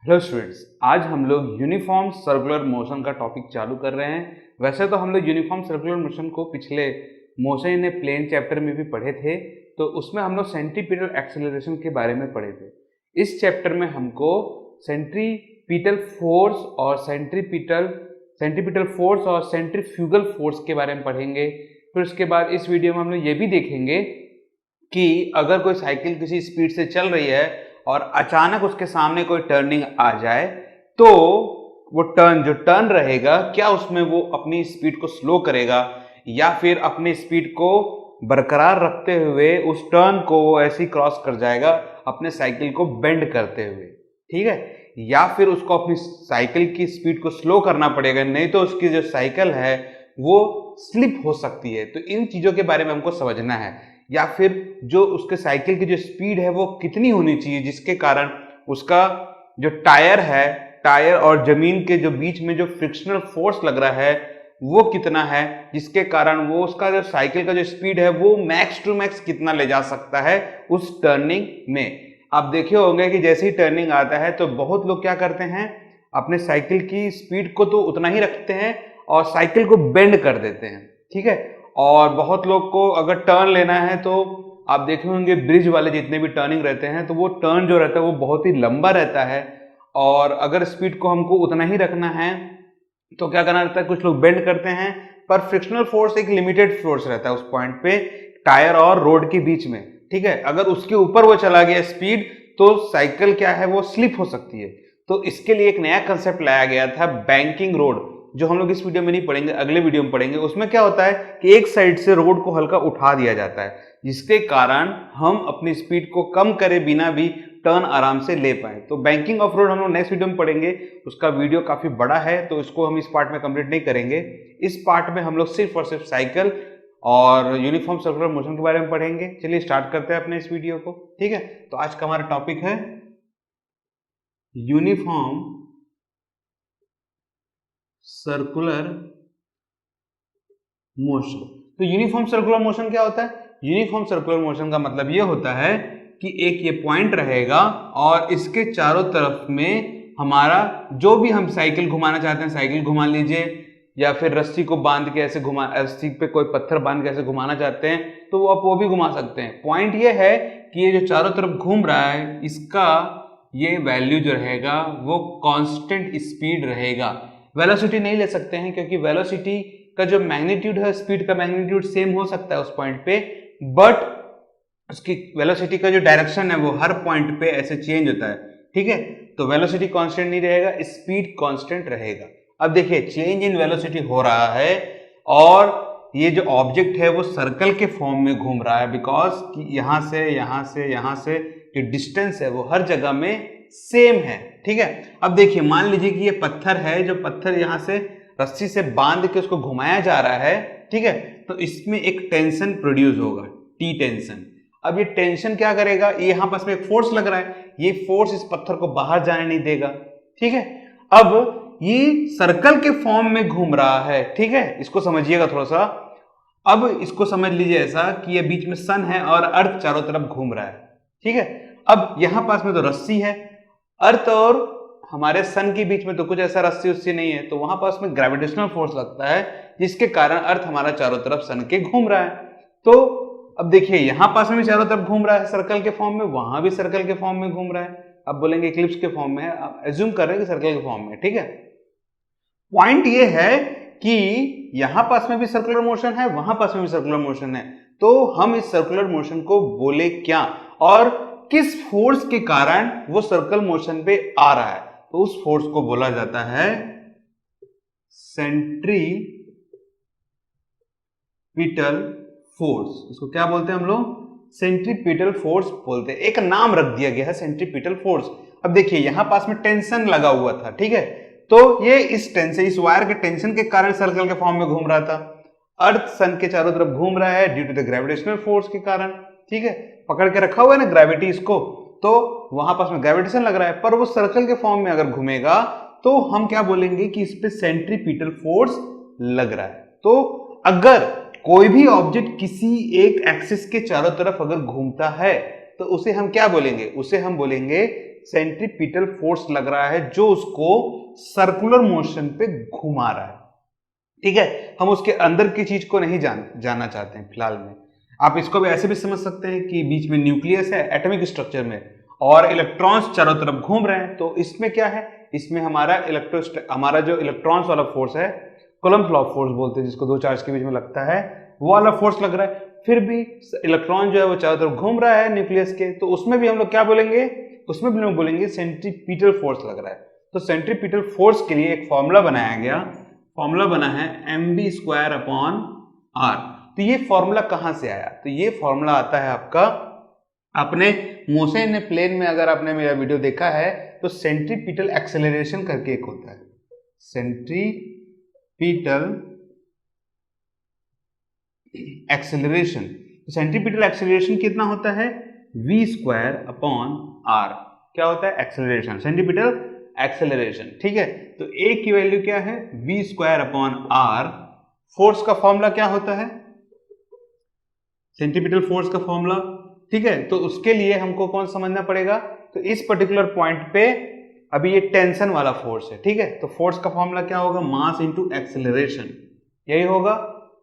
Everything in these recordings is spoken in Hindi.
हेलो स्टूडेंट्स, आज हम लोग यूनिफॉर्म सर्कुलर मोशन का टॉपिक चालू कर रहे हैं। वैसे तो हम लोग यूनिफॉर्म सर्कुलर मोशन को पिछले motion in a plane chapter में भी पढ़े थे, तो उसमें हम लोग सेंट्रीपिटल एक्सेलरेशन के बारे में पढ़े थे। इस चैप्टर में हमको सेंट्रीपिटल फोर्स और सेंट्रीपिटल फोर्स और सेंट्रीफ्यूगल फोर्स के बारे में पढ़ेंगे। फिर उसके बाद इस वीडियो में हम लोग ये भी देखेंगे कि अगर कोई साइकिल किसी स्पीड से चल रही है और अचानक उसके सामने कोई टर्निंग आ जाए तो वो टर्न रहेगा, क्या उसमें वो अपनी स्पीड को स्लो करेगा या फिर अपनी स्पीड को बरकरार रखते हुए उस टर्न को वो ऐसे ही क्रॉस कर जाएगा अपने साइकिल को बेंड करते हुए, ठीक है। या फिर उसको अपनी साइकिल की स्पीड को स्लो करना पड़ेगा, नहीं तो उसकी जो साइकिल है वो स्लिप हो सकती है। तो इन चीजों के बारे में हमको समझना है। या फिर जो उसके साइकिल की जो स्पीड है वो कितनी होनी चाहिए जिसके कारण उसका जो टायर और जमीन के जो बीच में जो फ्रिक्शनल फोर्स लग रहा है वो कितना है, जिसके कारण वो उसका जो साइकिल का जो स्पीड है वो मैक्स टू मैक्स कितना ले जा सकता है उस टर्निंग में। आप देखे होंगे कि जैसे ही टर्निंग आता है तो बहुत लोग क्या करते हैं, अपने साइकिल की स्पीड को तो उतना ही रखते हैं और साइकिल को बेंड कर देते हैं, ठीक है। और बहुत लोग को अगर टर्न लेना है तो आप देखे होंगे ब्रिज वाले जितने भी टर्निंग रहते हैं तो वो टर्न जो रहता है वो बहुत ही लंबा रहता है, और अगर स्पीड को हमको उतना ही रखना है तो क्या करना रहता है, कुछ लोग बेंड करते हैं, पर फ्रिक्शनल फोर्स एक लिमिटेड फोर्स रहता है उस पॉइंट पे टायर और रोड के बीच में, ठीक है। अगर उसके ऊपर वो चला गया स्पीड तो साइकिल क्या है वो स्लिप हो सकती है। तो इसके लिए एक नया कंसेप्ट लाया गया था, बैंकिंग रोड, जो हम लोग इस वीडियो में नहीं पढ़ेंगे, अगले वीडियो में पढ़ेंगे। उसमें क्या होता है कि एक साइड से रोड को हल्का उठा दिया जाता है जिसके कारण हम अपनी स्पीड को कम करे बिना भी टर्न आराम से ले पाए। तो बैंकिंग ऑफ रोड हम लोग नेक्स्ट वीडियो में पढ़ेंगे। उसका वीडियो काफी बड़ा है तो इसको हम इस पार्ट में कंप्लीट नहीं करेंगे। इस पार्ट में हम लोग सिर्फ और सिर्फ साइकिल और यूनिफॉर्म सर्कुलर मोशन के बारे में पढ़ेंगे। चलिए स्टार्ट करते हैं अपने इस वीडियो को, ठीक है। तो आज का हमारा टॉपिक है यूनिफॉर्म सर्कुलर मोशन। तो यूनिफॉर्म सर्कुलर मोशन क्या होता है? यूनिफॉर्म सर्कुलर मोशन का मतलब यह होता है कि एक ये पॉइंट रहेगा और इसके चारों तरफ में हमारा जो भी हम साइकिल घुमाना चाहते हैं साइकिल घुमा लीजिए, या फिर रस्सी को बांध के ऐसे रस्सी पे कोई पत्थर बांध के ऐसे घुमाना चाहते हैं तो आप वो भी घुमा सकते हैं। पॉइंट ये है कि ये जो चारों तरफ घूम रहा है इसका ये वैल्यू जो रहेगा वो कांस्टेंट स्पीड रहेगा। वेलोसिटी नहीं ले सकते हैं क्योंकि वेलोसिटी का जो मैग्नीट्यूड है, स्पीड का मैग्नीट्यूड सेम हो सकता है उस पॉइंट पे, बट उसकी वेलोसिटी का जो डायरेक्शन है वो हर पॉइंट पे ऐसे चेंज होता है, ठीक है। तो वेलोसिटी कांस्टेंट नहीं रहेगा, स्पीड कांस्टेंट रहेगा। अब देखिए चेंज इन वेलोसिटी हो रहा है और ये जो ऑब्जेक्ट है वो सर्कल के फॉर्म में घूम रहा है, बिकॉज यहां से जो डिस्टेंस है वो हर जगह में सेम है, ठीक है। अब देखिए मान लीजिए कि ये पत्थर है, जो पत्थर यहां से रस्सी से बांध के उसको घुमाया जा रहा है, ठीक है। तो इसमें एक टेंशन प्रोड्यूस होगा, टी टेंशन। अब ये टेंशन क्या करेगा, ये यहां पास में एक फोर्स लग रहा है, ये फोर्स इस पत्थर को बाहर जाने नहीं देगा, ठीक है। अब ये सर्कल के फॉर्म में घूम रहा है, ठीक है। इसको समझिएगा थोड़ा सा। अब इसको समझ लीजिए ऐसा कि ये बीच में सन है और अर्थ चारों तरफ घूम रहा है, ठीक है। अब यहां पास में तो रस्सी है, अर्थ और हमारे सन के बीच में तो कुछ ऐसा रस्सी उस्सी नहीं है, तो वहां पास में ग्रेविटेशनल फोर्स लगता है जिसके कारण अर्थ हमारा चारों तरफ सन के घूम रहा है। तो अब देखिए यहां पास में भी चारों तरफ घूम रहा है सर्कल के फॉर्म में, वहां भी सर्कल के फॉर्म में घूम रहा है। अब बोलेंगे इक्लिप्स के फॉर्म में है, आप एज्यूम कर रहे हैं कि सर्कल के फॉर्म में, ठीक है। पॉइंट ये है कि यहां पास में भी सर्कुलर मोशन है, वहां पास में भी सर्कुलर मोशन है, तो हम इस सर्कुलर मोशन को बोले क्या और किस फोर्स के कारण वो सर्कल मोशन पे आ रहा है, तो उस फोर्स को बोला जाता है सेंट्रीपिटल फोर्स। इसको क्या बोलते हैं हम लोग? सेंट्रीपिटल फोर्स बोलते हैं। एक नाम रख दिया गया है सेंट्रीपिटल फोर्स। अब देखिए यहां पास में टेंशन लगा हुआ था, ठीक है। तो ये इस टेंशन, इस वायर के टेंशन के कारण सर्कल के फॉर्म में घूम रहा था। अर्थ सन के चारों तरफ घूम रहा है due to the gravitational force के कारण, ठीक है। पकड़ के रखा हुआ है ना ग्रेविटी इसको, तो वहां पास में ग्रेविटेशन लग रहा है, पर वो सर्कल के फॉर्म में अगर घूमेगा तो हम क्या बोलेंगे कि इस पे सेंट्रीपिटल फोर्स लग रहा है। तो अगर कोई भी ऑब्जेक्ट किसी एक एक्सिस के चारों तरफ अगर घूमता है तो उसे हम क्या बोलेंगे? उसे हम बोलेंगे सेंट्रीपिटल फोर्स लग रहा है जो उसको सर्कुलर मोशन पे घुमा रहा है। ठीक है, हम उसके अंदर की चीज को नहीं जानना चाहते हैं फिलहाल में। आप इसको भी ऐसे भी समझ सकते हैं कि बीच में न्यूक्लियस है एटॉमिक स्ट्रक्चर में और इलेक्ट्रॉन्स चारों तरफ घूम रहे हैं, तो इसमें क्या है, इसमें हमारा जो इलेक्ट्रॉन्स वाला फोर्स है, कूलम्ब लॉ फोर्स बोलते हैं जिसको दो चार्ज के बीच में लगता है, वो वाला फोर्स लग रहा है। फिर भी इलेक्ट्रॉन जो है वो चारों तरफ घूम रहा है न्यूक्लियस के, तो उसमें भी हम लोग क्या बोलेंगे, उसमें भी हम लोग बोलेंगे सेंट्रीपिटल फोर्स लग रहा है। तो सेंट्रीपिटल फोर्स के लिए एक फॉर्मूला बनाया गया, फॉर्मूला बना है mv²/r। तो ये फॉर्मूला कहां से आया, तो ये फॉर्मूला आता है आपका अपने मोशन प्लेन में। अगर आपने मेरा वीडियो देखा है तो सेंट्रीपिटल एक्सेलरेशन करके एक होता है, सेंट्रीपिटल एक्सेलरेशन। सेंट्रीपिटल एक्सेलरेशन कितना होता है, v²/r। क्या होता है, एक्सेलरेशन, सेंट्रीपिटल एक्सेलरेशन। ठीक है, तो a की वैल्यू क्या है, v²/r। फोर्स का फॉर्मूला क्या होता है, सेंट्रीपिटल फोर्स का फॉर्मूला। ठीक है, तो उसके लिए हमको कौन समझना पड़ेगा, तो इस पर्टिकुलर पॉइंट पे अभी ये टेंशन वाला फोर्स है। ठीक है, तो फोर्स का फॉर्मूला क्या होगा, मास इंटू एक्सेलरेशन, यही होगा।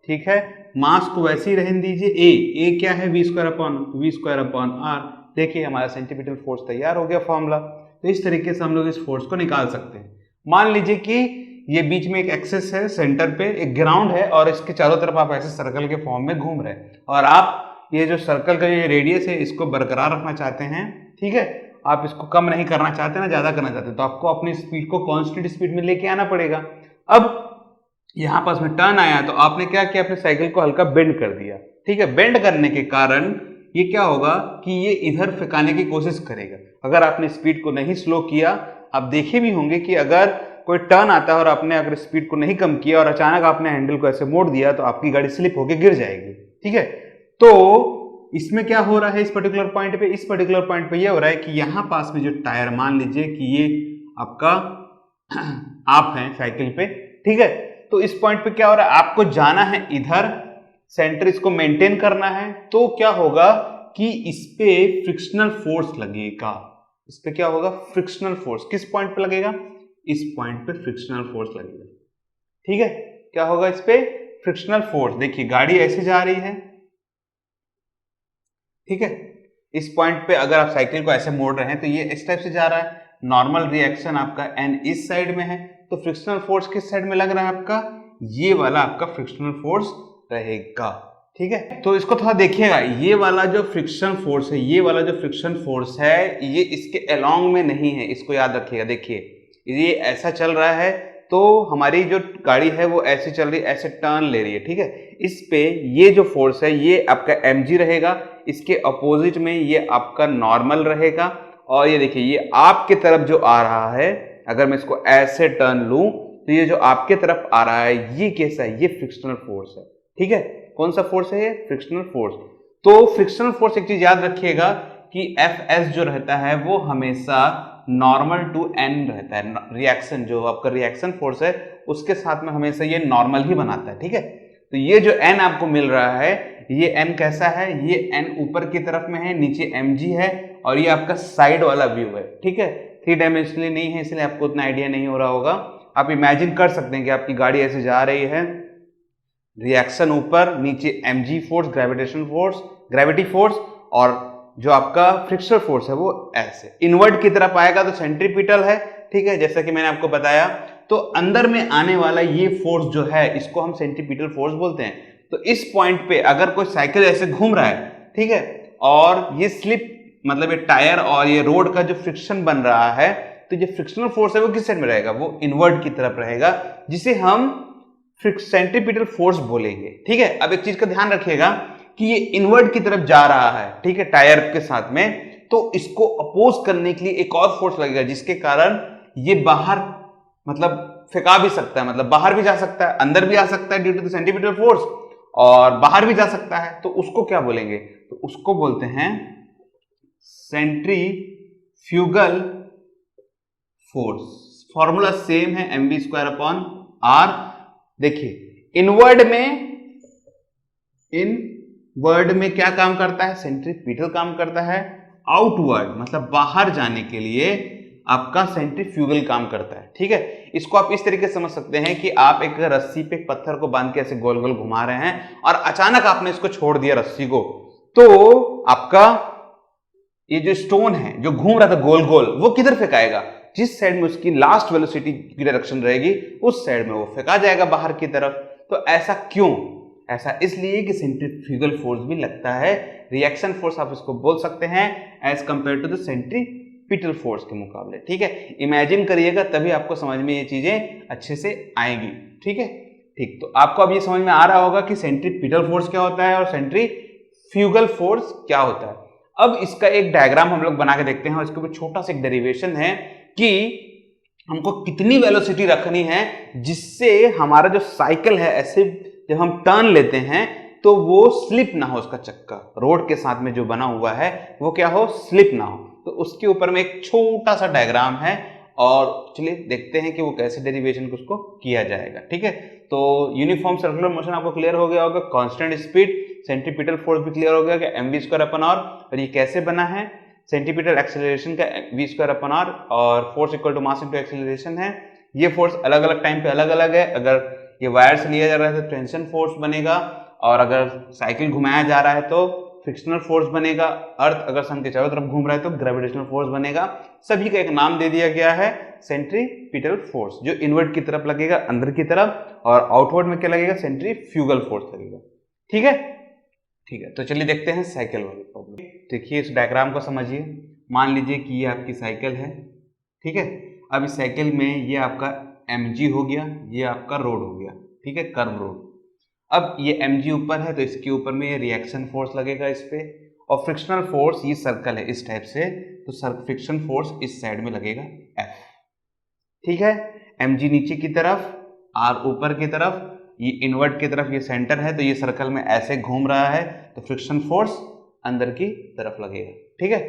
ठीक है, मास को वैसे ही रहने दीजिए, ए क्या है, v²/r। देखिए हमारा सेंट्रीपिटल फोर्स तैयार हो गया फॉर्मूला। तो इस तरीके से हम लोग इस फोर्स को निकाल सकते हैं। मान लीजिए कि ये बीच में एक एक्सिस है, सेंटर पे एक ग्राउंड है और इसके चारों तरफ आप ऐसे सर्कल के फॉर्म में घूम रहे हैं और आप ये जो सर्कल का ये रेडियस है इसको बरकरार रखना चाहते हैं। ठीक है, आप इसको कम नहीं करना चाहते ना ज्यादा करना चाहते, तो आपको अपनी स्पीड को कांस्टेंट स्पीड में लेके आना पड़ेगा। अब यहां पास में टर्न आया तो आपने क्या किया, अपने साइकिल को हल्का बेंड कर दिया। ठीक है, बेंड करने के कारण ये क्या होगा कि ये इधर फेंकाने की कोशिश करेगा। अगर आपने स्पीड को नहीं स्लो किया, आप देखे भी होंगे कि अगर कोई टर्न आता है और आपने अगर स्पीड को नहीं कम किया और अचानक आपने हैंडल को ऐसे मोड़ दिया तो आपकी गाड़ी स्लिप होकर गिर जाएगी। ठीक है, तो इसमें क्या हो रहा है, इस पर्टिकुलर पॉइंट पे, इस पर्टिकुलर पॉइंट पे ये हो रहा है कि यहां पास में जो टायर, मान लीजिए कि ये आपका आप है साइकिल पे। ठीक है, तो इस पॉइंट पे क्या हो रहा है, आपको जाना है इधर, सेंटर इसको मेंटेन करना है, तो क्या होगा कि इस पे फ्रिक्शनल फोर्स लगेगा। इस पे क्या होगा, फ्रिक्शनल फोर्स किस पॉइंट पे लगेगा, इस पॉइंट पे फ्रिक्शनल फोर्स लगेगा। ठीक है, क्या होगा इस पे, फ्रिक्शनल फोर्स। देखिए गाड़ी ऐसे जा रही है, ठीक है, इस पॉइंट पे अगर आप साइकिल को ऐसे मोड़ रहे हैं तो ये इस टाइप से जा रहा है, नॉर्मल रिएक्शन आपका एन इस साइड में है, तो फ्रिक्शनल फोर्स किस साइड में लग रहा है आपका, ये वाला आपका फ्रिक्शनल फोर्स रहेगा। ठीक है, तो इसको थोड़ा देखिएगा, ये वाला जो फ्रिक्शन फोर्स है, ये वाला जो फ्रिक्शन फोर्स है ये इसके अलोंग में नहीं है, इसको याद रखिएगा। देखिए ये ऐसा चल रहा है तो हमारी जो गाड़ी है वो ऐसे चल रही है, ऐसे टर्न ले रही है। ठीक है, इस पे ये जो फोर्स है ये आपका mg रहेगा, इसके अपोजिट में ये आपका नॉर्मल रहेगा, और ये देखिए ये आपके तरफ जो आ रहा है, अगर मैं इसको ऐसे टर्न लूं तो ये जो आपके तरफ आ रहा है ये कैसा है, ये फ्रिक्शनल फोर्स है। ठीक है, कौन सा फोर्स है ये, फ्रिक्शनल फोर्स। तो फ्रिक्शनल फोर्स एक चीज याद रखिएगा कि Fs जो रहता है वो हमेशा नॉर्मल टू n रहता है, रिएक्शन जो आपका रिएक्शन फोर्स है उसके साथ में हमेशा ये नॉर्मल ही बनाता है। ठीक है, तो ये जो n आपको मिल रहा है ये n कैसा है, ये n ऊपर की तरफ में है, नीचे mg है, और ये आपका साइड वाला व्यू है। ठीक है, 3 डायमेंशनली नहीं है इसलिए आपको उतना आइडिया नहीं हो रहा होगा। आप इमेजिन कर सकते हैं कि आपकी गाड़ी ऐसे जा रही है, रिएक्शन ऊपर, नीचे mg force, gravitation force, gravity force, और जो आपका फ्रिक्शनल फोर्स है वो ऐसे इनवर्ट की तरफ आएगा तो सेंट्रीपिटल है। ठीक है, जैसा कि मैंने आपको बताया, तो अंदर में आने वाला ये फोर्स जो है इसको हम सेंट्रीपिटल फोर्स बोलते हैं। तो इस पॉइंट पे अगर कोई साइकिल ऐसे घूम रहा है, ठीक है, और ये स्लिप मतलब ये टायर और ये रोड का जो फ्रिक्शन बन रहा है, तो जो फ्रिक्शनल फोर्स है वो किस साइड में रहेगा, वो इनवर्ट की तरफ रहेगा, जिसे हम सेंट्रीपिटल फोर्स बोलेंगे। ठीक है, अब एक चीज का ध्यान रखिएगा कि ये इनवर्ट की तरफ जा रहा है, ठीक है, टायर के साथ में, तो इसको अपोज करने के लिए एक और फोर्स लगेगा जिसके कारण ये बाहर मतलब फेंका भी सकता है, मतलब बाहर भी जा सकता है, अंदर भी आ सकता है due to the centripetal force, और बाहर भी जा सकता है, तो उसको क्या बोलेंगे, तो उसको बोलते हैं सेंट्रीफ्यूगल फोर्स। फॉर्मूला सेम है mv²/r। देखिए इनवर्ड में क्या काम करता है, सेंट्रीपिटल काम करता है, आउटवर्ड मतलब बाहर जाने के लिए आपका सेंट्रीफ्यूगल काम करता है। ठीक है, इसको आप इस तरीके से समझ सकते हैं कि आप एक रस्सी पे पत्थर को बांध के ऐसे गोल गोल घुमा रहे हैं और अचानक आपने इसको छोड़ दिया रस्सी को, तो आपका ये जो स्टोन है जो घूम रहा था गोल गोल, वो किधर फेंकाएगा? जिस साइड में उसकी लास्ट वेलोसिटी की डायरेक्शन रहेगी उस साइड में वो फेंका जाएगा बाहर की तरफ। तो ऐसा क्यों? ऐसा इसलिए कि सेंट्रीफ्यूगल फोर्स भी लगता है, रिएक्शन फोर्स आप इसको बोल सकते हैं as compare to the centripetal force के मुकाबले। ठीक है, इमेजिन करिएगा तभी आपको समझ में ये चीजें अच्छे से आएंगी। ठीक है, ठीक, तो आपको अब ये समझ में आ रहा होगा कि सेंट्रीपिटल फोर्स क्या होता है और सेंट्रीफ्यूगल फोर्स क्या होता है। अब इसका एक डायग्राम हम लोग बना के देखते हैं और इसके ऊपर छोटा सा एक डेरिवेशन है कि हमको कितनी वेलोसिटी रखनी है जिससे हमारा जो साइकिल है ऐसे जब हम टर्न लेते हैं तो वो स्लिप ना हो, उसका चक्का रोड के साथ में जो बना हुआ है वो क्या हो, स्लिप ना हो। तो उसके ऊपर में एक छोटा सा डायग्राम है और चलिए देखते हैं कि वो कैसे डेरिवेशन को उसको किया जाएगा। ठीक है, तो यूनिफॉर्म सर्कुलर मोशन आपको क्लियर हो गया होगा, कांस्टेंट स्पीड, सेंट्रीपिटल फोर्स भी क्लियर हो गया कि mv²/r, और ये कैसे बना है, सेंट्रीपिटल एक्सेलरेशन का v²/r और force equal to mass into acceleration है। ये फोर्स अलग अलग टाइम पे अलग अलग है, अगर ये वायर से लिया जा रहा है तो टेंशन फोर्स बनेगा और अगर साइकिल घुमाया जा रहा है तो फ्रिक्शनल फोर्स बनेगा, अर्थ अगर सन के चारों तरफ घूम रहा है तो ग्रेविटेशनल फोर्स बनेगा। सभी का एक नाम दे दिया गया है सेंट्रीपिटल फोर्स, जो इनवर्ट की तरफ लगेगा अंदर की तरफ और आउटवर्ड में क्या लगेगा, सेंट्रीफ्यूगल फोर्स लगेगा। ठीक है, ठीक है, तो चलिए देखते हैं साइकिल वाली प्रॉब्लम। देखिए इस डायग्राम को समझिए, मान लीजिए कि ये आपकी साइकिल है। ठीक है, अब इस साइकिल में ये आपका mg हो गया, ये आपका रोड हो गया। ठीक है, कर्व रोड। अब ये mg ऊपर है तो इसके ऊपर में ये रिएक्शन फोर्स लगेगा इस पे, और फ्रिक्शनल फोर्स, ये सर्कल है इस टाइप से, तो फ्रिक्शन फोर्स इस साइड में लगेगा F। ठीक है, mg नीचे की तरफ, r ऊपर की तरफ, ये इनवर्ट की तरफ, ये सेंटर है तो ये सर्कल में ऐसे घूम रहा है तो फ्रिक्शन फोर्स अंदर की तरफ लगेगा। ठीक है,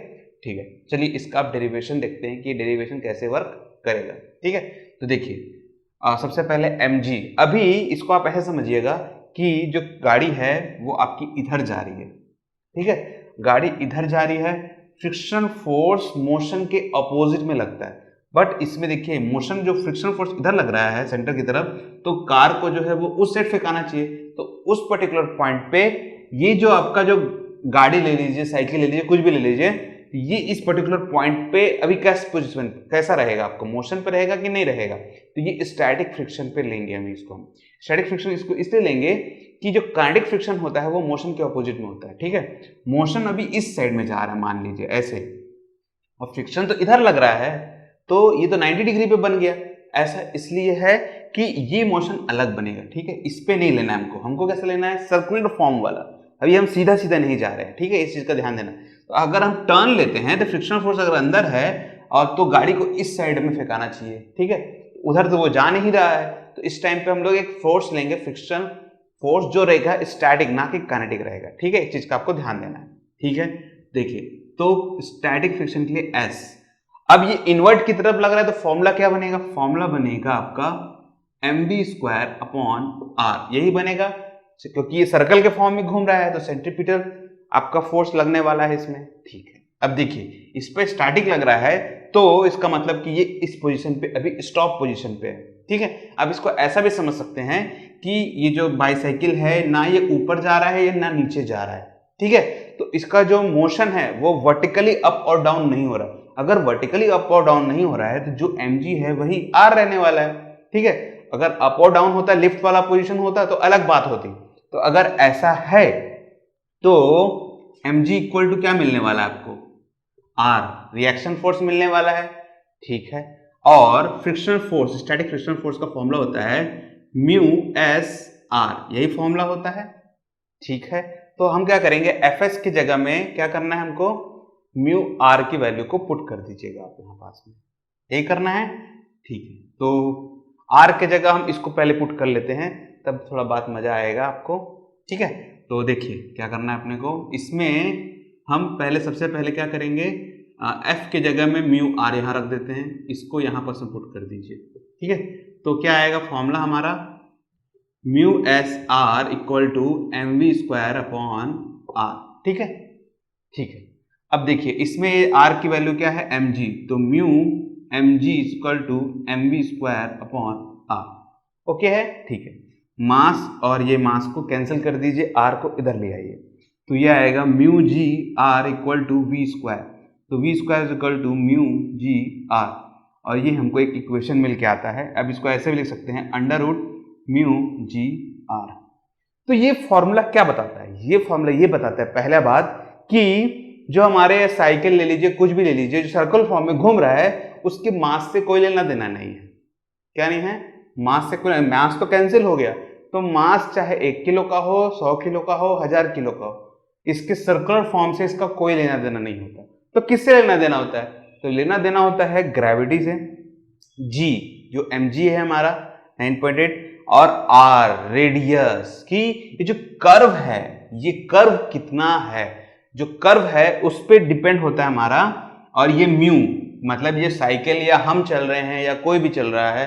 ठीक है, चलिए इसका आप डेरिवेशन देखते हैं कि डेरिवेशन कैसे वर्क करेगा। ठीक है, तो देखिए सबसे पहले mg, अभी इसको आप ऐसे समझिएगा कि जो गाड़ी है वो आपकी इधर जा रही है। ठीक है, गाड़ी इधर जा रही है, फ्रिक्शन फोर्स मोशन के अपोजिट में लगता है, बट इसमें देखिए मोशन जो फ्रिक्शन फोर्स इधर लग रहा है सेंटर की तरफ, तो कार को जो है वो उस साइड फेंकाना चाहिए। तो उस पर्टिकुलर पॉइंट पे ये जो आपका जो गाड़ी ले लीजिए, साइकिल ले लीजिए, कुछ भी ले लीजिए, ये इस पर्टिकुलर पॉइंट पे अभी पोजीशन कैसा रहेगा, आपको मोशन पे रहेगा कि नहीं रहेगा, तो ये स्टैटिक फ्रिक्शन पे लेंगे हम इसको। स्टैटिक फ्रिक्शन इसको इसलिए लेंगे कि जो काइनेटिक फ्रिक्शन होता है वो मोशन के अपोजिट में होता है। ठीक है, मोशन अभी इस साइड में जा रहा है मान लीजिए ऐसे, और फ्रिक्शन तो इधर लग रहा है, तो ये तो 90 डिग्री पे बन गया। ऐसा इसलिए है कि ये मोशन अलग बनेगा। ठीक है, इस पे नहीं लेना है हमको कैसे लेना है, सर्कुलर फॉर्म वाला। अभी हम सीधा सीधा नहीं जा रहे हैं। ठीक है, इस चीज का ध्यान देना। तो अगर हम टर्न लेते हैं तो फ्रिक्शनल फोर्स अगर अंदर है और तो गाड़ी को इस साइड में फेंकाना चाहिए। ठीक है, उधर तो वो जा नहीं रहा है, तो इस टाइम पे हम लोग एक फोर्स लेंगे, फ्रिक्शन फोर्स जो रहेगा स्टैटिक ना कि काइनेटिक रहेगा। ठीक है, इस चीज का आपको ध्यान देना है। ठीक है, देखिए तो स्टैटिक फ्रिक्शन के लिए S, अब ये इनवर्ट की तरफ लग रहा है तो फॉर्मूला क्या बनेगा, फॉर्मूला बनेगा आपका mv²/r, यही बनेगा क्योंकि ये सर्कल के फॉर्म में घूम रहा है तो सेंट्रीपिटल आपका फोर्स लगने वाला है इसमें। ठीक है, अब देखिए इस पे स्टैटिक लग रहा है तो इसका मतलब कि ये इस पोजीशन पे अभी स्टॉप पोजीशन पे है। ठीक है, अब इसको ऐसा भी समझ सकते हैं कि ये जो बाईसाइकिल है ना ये ऊपर जा रहा है या ना नीचे जा रहा है। ठीक है, तो इसका जो मोशन है वो वर्टिकली अप और डाउन नहीं हो रहा। अगर वर्टिकली अप और डाउन नहीं हो रहा है तो जो mg है वही r रहने वाला है। ठीक है, अगर अप और डाउन होता, लिफ्ट वाला पोजीशन होता तो अलग बात होती। तो अगर ऐसा है तो mg इक्वल टू क्या मिलने वाला है आपको, r, रिएक्शन फोर्स मिलने वाला है। ठीक है, और frictional force, static frictional force का फॉर्मूला होता है μs_r, यही फॉर्मूला होता है। ठीक है, तो हम क्या करेंगे, fs की जगह में क्या करना है हमको, μr की वैल्यू को पुट कर दीजिएगा आप यहाँ पास में, यही करना है। ठीक है, तो r के जगह हम इसको पहले पुट कर लेते हैं, तब थोड़ा बात मजा आएगा आपको। ठीक है, तो देखिए क्या करना है अपने को, इसमें हम पहले सबसे पहले क्या करेंगे, f के जगह में μr यहाँ रख देते हैं, इसको यहाँ पर पुट कर दीजिए। ठीक है, तो क्या आएगा फॉर्मूला हमारा, μsr इक्वल टू mv²/r। ठीक है, ठीक है, अब देखिए इसमें आर की वैल्यू क्या है mg, तो mu mg equal to mv square upon R. Okay है, ठीक है। मास और ये मास को कैंसिल कर दीजिए, आर को इधर ले आइए, तो ये आएगा mu g r equal to v square, तो v square equal to mu g r, और ये हमको एक इक्वेशन मिल के आता है। अब इसको ऐसे भी लिख सकते हैं under root mu g R. तो ये फॉर्मूला क्या बताता है? ये फॉर्मूला ये बताता है पहला बात कि जो हमारे साइकिल ले लीजिए, कुछ भी ले लीजिए, जो सर्कल फॉर्म में घूम रहा है उसके मास से कोई लेना देना नहीं है। क्या नहीं है? मास से कोई, मास तो कैंसिल हो गया, तो मास चाहे 1 किलो का हो, 100 किलो का हो, 1000 किलो का हो, इसके सर्कुलर फॉर्म से इसका कोई लेना देना नहीं होता। तो किससे लेना देना होता है? तो लेना देना होता है ग्रेविटी से। जी जो mg है हमारा 9.8, और r रेडियस की ये जो कर्व है, ये कर्व कितना है, जो कर्व है उस पर डिपेंड होता है हमारा। और ये म्यू मतलब ये साइकिल या हम चल रहे हैं या कोई भी चल रहा है,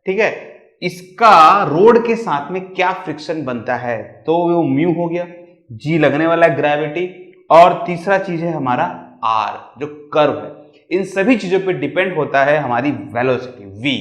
ठीक है, इसका रोड के साथ में क्या फ्रिक्शन बनता है, तो वो म्यू हो गया। जी लगने वाला है ग्रेविटी, और तीसरा चीज है हमारा आर जो कर्व है। इन सभी चीजों पे डिपेंड होता है हमारी वेलोसिटी v,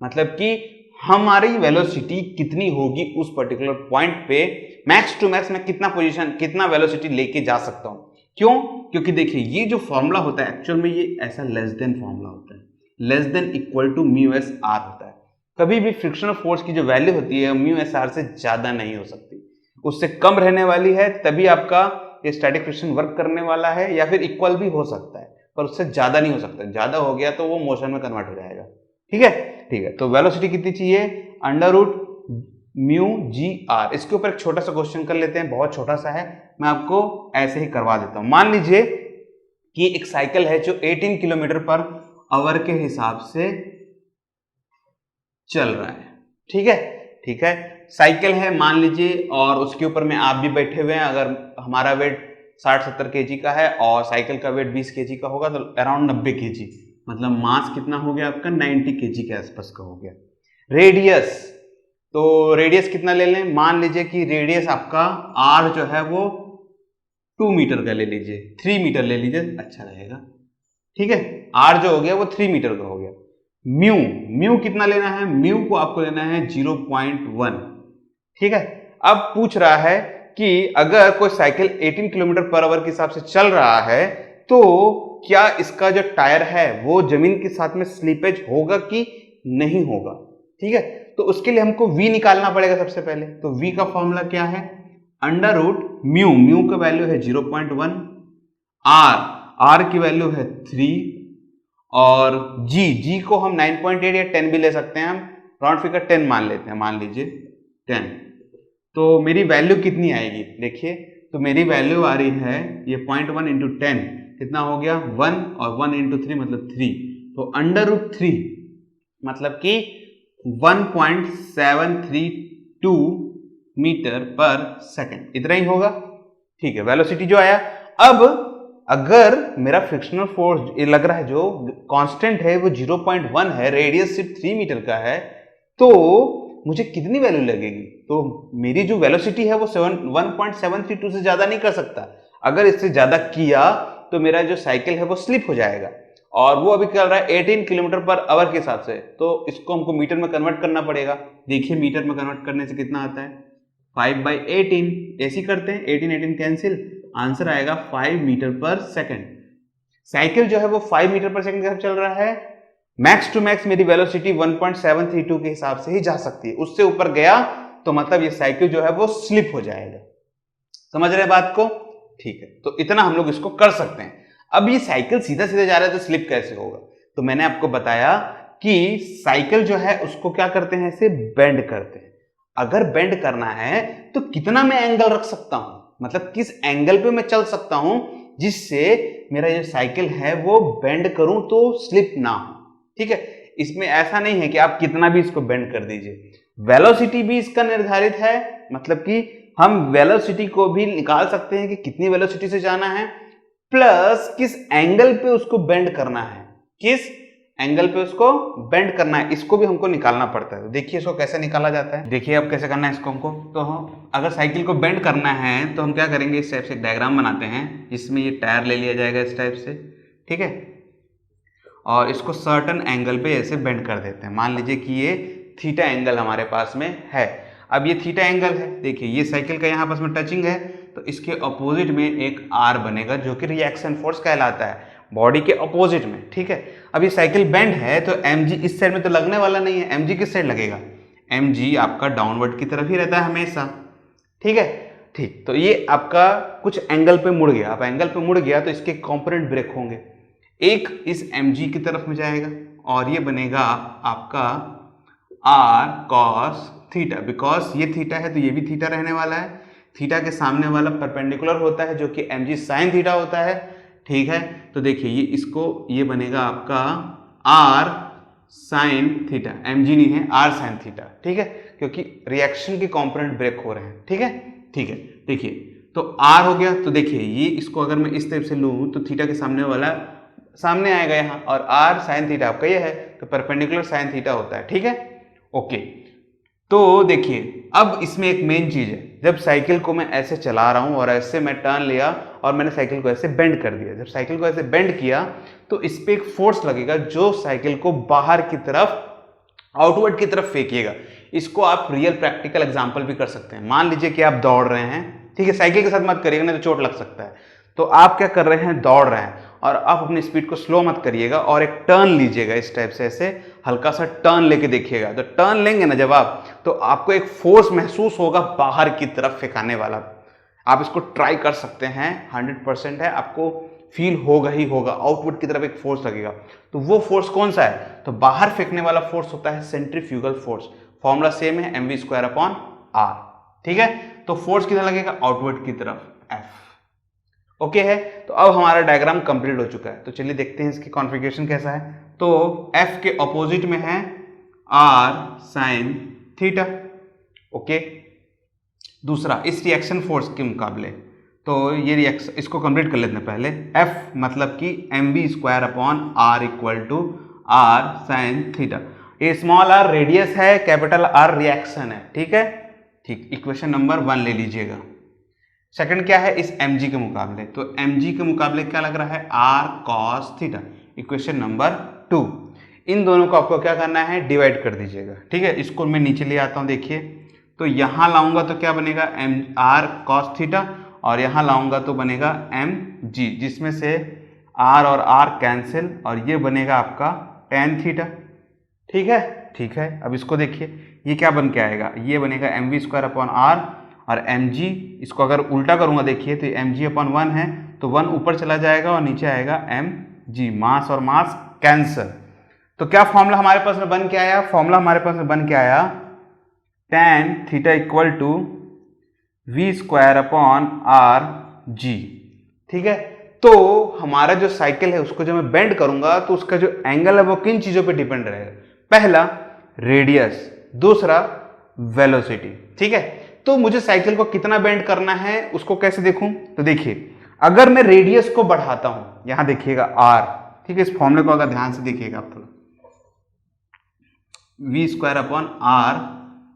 मतलब कि हमारी वेलोसिटी कितनी होगी उस पर्टिकुलर पॉइंट पे, मैक्स टू मैक्स मैं कितना पोजीशन, कितना वेलोसिटी लेके जा सकता हूं। क्यों? क्योंकि देखिए ये जो फॉर्मूला होता है एक्चुअल में ये ऐसा लेस देन फॉर्मूला होता है, less than equal to mu s R होता है। कभी भी फ्रिक्शनल फोर्स की जो वैल्यू होती है म्यू एस आर से ज्यादा नहीं हो सकती, उससे कम रहने वाली है, तभी आपका ये स्टैटिक फ्रिक्शन वर्क करने वाला है, या फिर इक्वल भी हो सकता है पर उससे ज्यादा नहीं हो सकता। ज्यादा हो गया तो वो मोशन में कन्वर्ट हो जाएगा। ठीक है, ठीक है। तो वेलोसिटी कितनी चाहिए? Under root mu g R. इसके ऊपर एक छोटा सा क्वेश्चन कर लेते हैं, बहुत छोटा सा है, मैं आपको ऐसे ही करवा देता हूं। मान लीजिए कि एक साइकिल है जो 18 किलोमीटर पर आवर के हिसाब से चल रहा है। ठीक है, ठीक है, साइकिल है मान लीजिए, और उसके ऊपर में आप भी बैठे हुए हैं। अगर हमारा वेट 60-70 केजी का है और साइकिल का वेट 20 केजी का होगा, तो अराउंड 90 केजी, मतलब मास कितना हो गया आपका? 90 केजी के आसपास का हो गया। रेडियस, तो रेडियस कितना ले लें? मान लीजिए कि रेडियस आपका आर जो है वो 2 मीटर का ले लीजिए, 3 मीटर ले लीजिए, अच्छा रहेगा। ठीक है, आर जो हो गया वो 3 मीटर का हो गया। म्यू, म्यू कितना लेना है? म्यू को आपको लेना है 0.1। ठीक है, अब पूछ रहा है कि अगर कोई साइकिल 18 किलोमीटर पर आवर के हिसाब से चल रहा है, तो क्या इसका जो टायर है वो जमीन के साथ में स्लिपेज होगा कि नहीं होगा? ठीक है, तो उसके लिए हमको v निकालना पड़ेगा सबसे पहले। तो v का फॉर्मूला क्या है? अंडर रूट म्यू, म्यू का वैल्यू है 0.1, r की वैल्यू है 3, और g को हम 9.8 या 10 भी ले सकते हैं, हम राउंड फिगर 10 मान लेते हैं, मान लीजिए 10। तो मेरी वैल्यू कितनी आएगी? देखिए, तो मेरी वैल्यू आ रही है ये 0.1 इंटू 10 कितना हो गया? 1, और 1 इंटू 3 मतलब 3, तो अंडर रूट 3 मतलब कि 1.732 मीटर पर सेकेंड, इतना ही होगा। ठीक है, वेलोसिटी जो आया। अब अगर मेरा फ्रिक्शनल फोर्स लग रहा है जो कांस्टेंट है वो 0.1 है, रेडियस सिर्फ 3 मीटर का है, तो मुझे कितनी वैल्यू लगेगी? तो मेरी जो वेलोसिटी है वो 1.732 से ज्यादा नहीं कर सकता। अगर इससे ज्यादा किया तो मेरा जो साइकिल है वो स्लिप हो जाएगा, और वो अभी चल रहा है 18 किलोमीटर पर आवर के हिसाब से, तो इसको हमको मीटर में कन्वर्ट करना पड़ेगा। देखिए मीटर में कन्वर्ट करने से कितना आता है? 5/18, ऐसी करते हैं, 18 कैंसिल, आंसर आएगा 5 मीटर पर सेकेंड। साइकिल जो है वो 5 मीटर पर सेकेंड के साथ चल रहा है। मैक्स टू मैक्स मेरी वेलोसिटी 1.732 के हिसाब से ही जा सकती है, उससे ऊपर गया तो मतलब ये साइकिल जो है वो स्लिप हो जाएगा। समझ रहे हैं बात को? ठीक है, तो इतना हम लोग इसको कर सकते हैं। अब ये साइकिल सीधा सीधा जा रहा है तो स्लिप कैसे होगा? तो मैंने आपको बताया कि साइकिल जो है उसको क्या करते हैं, इसे बेंड करते हैं। अगर बेंड करना है तो कितना मैं एंगल रख सकता हूं, मतलब किस एंगल पे मैं चल सकता हूं जिससे मेरा जो साइकिल है वो बेंड करूं तो स्लिप ना हो। ठीक है, इसमें ऐसा नहीं है कि आप कितना भी इसको बेंड कर दीजिए, वेलोसिटी भी इसका निर्धारित है, मतलब कि हम वेलोसिटी को भी निकाल सकते हैं कि कितनी वेलोसिटी से जाना है, प्लस किस एंगल पे उसको बेंड करना है, किस एंगल पे उसको बेंड करना है, इसको भी हमको निकालना पड़ता है। तो देखिए इसको कैसे निकाला जाता है, देखिए अब कैसे करना है इसको हमको। तो हम अगर साइकिल को बेंड करना है तो हम क्या करेंगे, इस टाइप से एक डायग्राम बनाते हैं जिसमें ये टायर ले लिया जाएगा इस टाइप से, ठीक है, और इसको सर्टन एंगल पे ऐसे बेंड कर देते हैं। मान लीजिए कि ये थीटा एंगल हमारे पास में है। अब ये थीटा एंगल है, देखिए ये साइकिल का यहाँ पास में टचिंग है, तो इसके अपोजिट में एक आर बनेगा जो कि रिएक्शन फोर्स कहलाता है, बॉडी के अपोजिट में, ठीक है। अब ये साइकिल बेंड है तो mg इस साइड में तो लगने वाला नहीं है, mg किस साइड लगेगा, mg आपका डाउनवर्ड की तरफ ही रहता है हमेशा, ठीक है। ठीक, तो ये आपका कुछ एंगल पे मुड़ गया। अब एंगल पे मुड़ गया तो इसके कंपोनेंट ब्रेक होंगे, एक इस mg की तरफ में जाएगा और ये बनेगा आपका r cos थीटा, बिकॉज ये थीटा है तो ये भी थीटा रहने वाला है, थीटा के सामने वाला परपेंडिकुलर होता है जो कि mg sin थीटा होता है, ठीक है। तो देखिए ये इसको ये बनेगा आपका r sin थीटा, mg नहीं है r sin थीटा, ठीक है, क्योंकि रिएक्शन के कंपोनेंट ब्रेक हो रहे हैं, ठीक है। ठीक है, देखिए तो r हो गया, तो देखिए ये इसको अगर मैं इस टाइप से लूँ तो थीटा के सामने वाला सामने आएगा यहाँ, और r sin थीटा आपका ये है तो परपेंडिकुलर sin थीटा होता है, ठीक है, ओके। तो देखिए अब इसमें एक मेन चीज है, जब साइकिल को मैं ऐसे चला रहा हूं और ऐसे मैं टर्न लिया और मैंने साइकिल को ऐसे बेंड कर दिया, जब साइकिल को ऐसे बेंड किया तो इस पे एक फोर्स लगेगा जो साइकिल को बाहर की तरफ, आउटवर्ड की तरफ फेंकिएगा। इसको आप रियल प्रैक्टिकल एग्जांपल भी कर सकते हैं। मान लीजिए कि आप दौड़ रहे हैं, ठीक है, साइकिल के साथ मत करिएगा नहीं तो चोट लग सकता है। तो आप क्या कर रहे हैं, दौड़ रहे हैं और आप अपनी स्पीड को स्लो मत करिएगा और एक टर्न लीजिएगा इस टाइप से, ऐसे हल्का सा टर्न लेके देखिएगा। तो टर्न लेंगे ना जब आप, तो आपको एक फोर्स महसूस होगा बाहर की तरफ फेंकाने वाला। आप इसको ट्राई कर सकते हैं, 100% है, आपको फील होगा ही होगा, आउटवर्ड की तरफ एक फोर्स लगेगा। तो वो फोर्स कौन सा है, तो बाहर फेंकने वाला फोर्स होता है सेंट्रीफ्यूगल फोर्स। फॉर्मूला सेम है, mv²/r, ठीक है। तो फोर्स किधर लगेगा, आउटवर्ड की तरफ, F, ओके है। तो अब हमारा डायग्राम कंप्लीट हो चुका है, तो चलिए देखते हैं इसकी कॉन्फ़िगरेशन कैसा है। तो F के ऑपोजिट में है R sin थीटा, ओके। दूसरा इस रिएक्शन फोर्स के मुकाबले, तो ये रिएक्शन इसको कंप्लीट कर लेते हैं पहले। F मतलब कि mv²/r = R sin थीटा। ये स्मॉल r रेडियस है, कैपिटल R रिएक्शन है, ठीक है। ठीक, इक्वेशन नंबर 1 ले लीजिएगा। सेकंड क्या है, इस mg के मुकाबले, तो mg के मुकाबले क्या लग रहा है, r cos theta, equation number 2। इन दोनों को आपको क्या करना है, डिवाइड कर दीजिएगा, ठीक है। इसको मैं नीचे ले आता हूं, देखिए तो यहां लाऊंगा तो क्या बनेगा, r cos थीटा, और यहां लाऊंगा तो बनेगा mg, जिसमें से r और r कैंसिल और ये बनेगा आपका tan थीटा, ठीक है। ठीक है, अब इसको देखिए ये क्या बन के आएगा, ये बनेगा mv²/r और mg, इसको अगर उल्टा करूंगा देखिए तो mg/1 है, तो 1 ऊपर चला जाएगा और नीचे आएगा mg, मास और मास कैंसल। तो क्या फॉर्मूला हमारे पास में बन के आया, फॉर्मूला हमारे पास में बन के आया tan थीटा = v²/rg, ठीक है। तो हमारा जो साइकिल है उसको जब मैं बेंड करूंगा तो उसका जो एंगल है वो किन चीजों पे डिपेंड रहेगा, पहला रेडियस, दूसरा वेलोसिटी, ठीक है। तो मुझे साइकिल को कितना बेंड करना है उसको कैसे देखूं, तो देखिए अगर मैं रेडियस को बढ़ाता हूं, यहां देखिएगा r, ठीक है, इस फॉर्मूले को अगर ध्यान से देखिएगा आप थोड़ा, v²/r,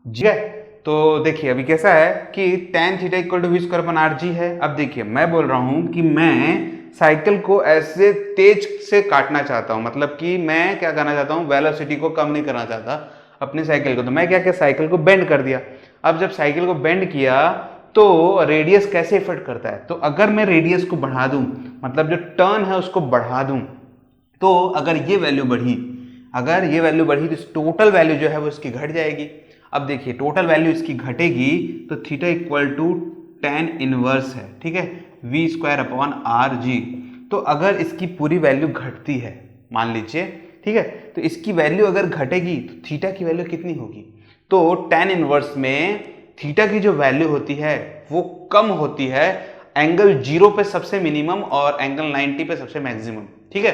ठीक है। तो देखिए अभी कैसा है कि tan थीटा = v²/rg है। अब देखिए मैं बोल रहा हूं कि मैं साइकिल को ऐसे तेज से काटना चाहता हूं, मतलब कि मैं क्या करना चाहता हूं, वेलोसिटी को कम नहीं करना चाहता अपनी साइकिल को। तो मैं क्या किया, साइकिल को बेंड कर दिया। अब जब साइकिल को बेंड किया तो रेडियस कैसे इफेक्ट करता है, तो अगर मैं रेडियस को बढ़ा दूं, मतलब जो टर्न है उसको बढ़ा दूं, तो अगर ये वैल्यू बढ़ी, अगर ये वैल्यु बढ़ी तो टोटल वैल्यू जो है वो इसकी घट जाएगी। अब देखिए टोटल वैल्यू इसकी घटेगी तो थीटा = tan इनवर्स है, ठीक है, v²/rg। तो अगर इसकी पूरी वैल्यू घटती है मान लीजिए, ठीक है, तो इसकी वैल्यू अगर घटेगी तो थीटा की वैल्यू कितनी होगी, तो tan इनवर्स में थीटा की जो वैल्यू होती है वो कम होती है, एंगल 0 पे सबसे मिनिमम और एंगल 90 पे सबसे मैक्सिमम, ठीक है।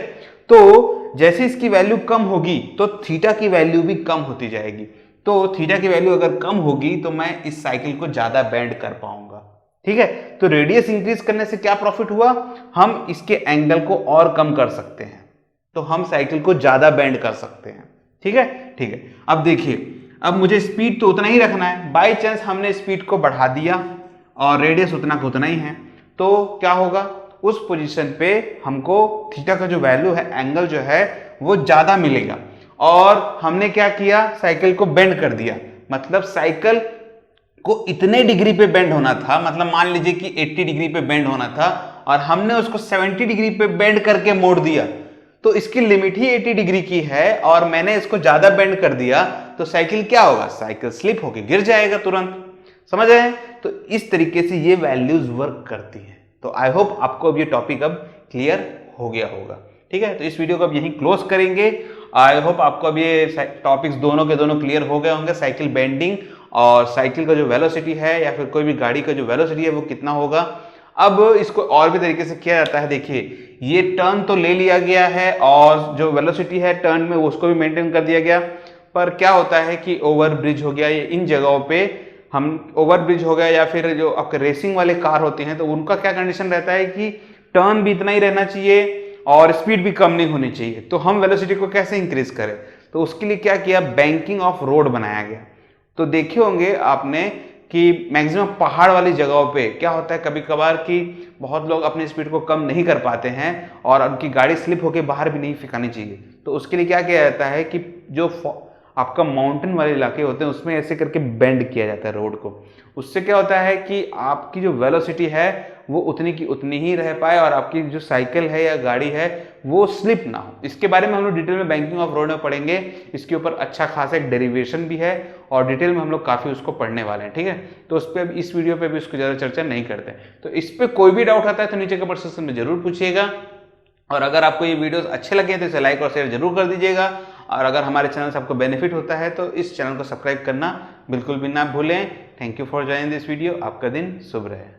तो जैसे इसकी वैल्यू कम होगी तो थीटा की वैल्यू भी कम होती जाएगी। तो थीटा की वैल्यू अगर कम होगी तो मैं इस साइकिल को ज्यादा बेंड कर पाऊंगा, ठीक है। तो रेडियस इंक्रीज करने से क्या प्रॉफिट हुआ, हम इसके एंगल को और कम कर सकते हैं, तो हम साइकिल को ज़्यादा बेंड कर सकते हैं। ठीक है, ठीक है। अब देखिए, अब मुझे स्पीड तो उतना ही रखना है, बाई चांस हमने स्पीड को बढ़ा दिया और रेडियस उतना का उतना ही है, तो क्या होगा, उस पोजीशन पे हमको थीटा का जो वैल्यू है, एंगल जो है वो ज़्यादा मिलेगा। और हमने क्या किया, साइकिल को बेंड कर दिया, मतलब साइकिल को इतने डिग्री पे बेंड होना था, मतलब मान लीजिए कि 80 डिग्री पे बेंड होना था और हमने उसको 70 डिग्री पे बेंड करके मोड़ दिया, तो इसकी लिमिट ही 80 डिग्री की है और मैंने इसको ज्यादा बेंड कर दिया, तो साइकिल क्या होगा, साइकिल स्लिप होके गिर जाएगा तुरंत। समझ आए? तो इस तरीके से ये वैल्यूज वर्क करती हैं। तो आई होप आपको अब ये टॉपिक अब क्लियर हो गया होगा। ठीक है, तो इस वीडियो को अब यहीं क्लोज करेंगे। आई होप आपको अब ये टॉपिक्स दोनों के दोनों क्लियर हो गए होंगे, साइकिल बेंडिंग और साइकिल का जो वेलोसिटी है या फिर कोई भी गाड़ी का जो वेलोसिटी है वो कितना होगा। अब इसको और भी तरीके से किया जाता है। देखिए, ये टर्न तो ले लिया गया है और जो वेलोसिटी है टर्न में उसको भी मेंटेन कर दिया गया, पर क्या होता है कि ओवर ब्रिज हो गया, इन जगहों पे हम ओवर ब्रिज हो गया या फिर जो आपके रेसिंग वाले कार होते हैं तो उनका क्या कंडीशन रहता है कि टर्न भी इतना ही रहना चाहिए और स्पीड भी कम नहीं होनी चाहिए। तो हम वेलोसिटी को कैसे इंक्रीज करें, तो उसके लिए क्या किया, बैंकिंग ऑफ रोड बनाया गया। तो देखे होंगे आपने कि मैक्सिमम पहाड़ वाली जगहों पे क्या होता है, कभी कभार कि बहुत लोग अपनी स्पीड को कम नहीं कर पाते हैं और उनकी गाड़ी स्लिप होकर बाहर भी नहीं फेंकानी चाहिए। तो उसके लिए क्या किया जाता है कि जो आपका माउंटेन वाले इलाके होते हैं उसमें ऐसे करके बेंड किया जाता है रोड को। उससे क्या होता है कि आपकी जो वेलोसिटी है वो उतनी की उतनी ही रह पाए और आपकी जो साइकिल है या गाड़ी है वो स्लिप ना हो। इसके बारे में हम लोग डिटेल में बैंकिंग ऑफ रोड में पढ़ेंगे। इसके ऊपर अच्छा खासा एक डेरिवेशन भी है और डिटेल में हम लोग काफ़ी उसको पढ़ने वाले हैं। ठीक है, तो उस पर इस वीडियो पे भी उसको ज़्यादा चर्चा नहीं करते। तो इस पर कोई भी डाउट आता है तो नीचे कमेंट सेक्शन में जरूर पूछिएगा। और अगर आपको ये वीडियोस अच्छे लगे तो इसे लाइक और शेयर जरूर कर दीजिएगा। और अगर हमारे चैनल से आपको बेनिफिट होता है तो इस चैनल को सब्सक्राइब करना बिल्कुल भी ना भूलें। Thank you for joining this video. आपका दिन शुभ रहे।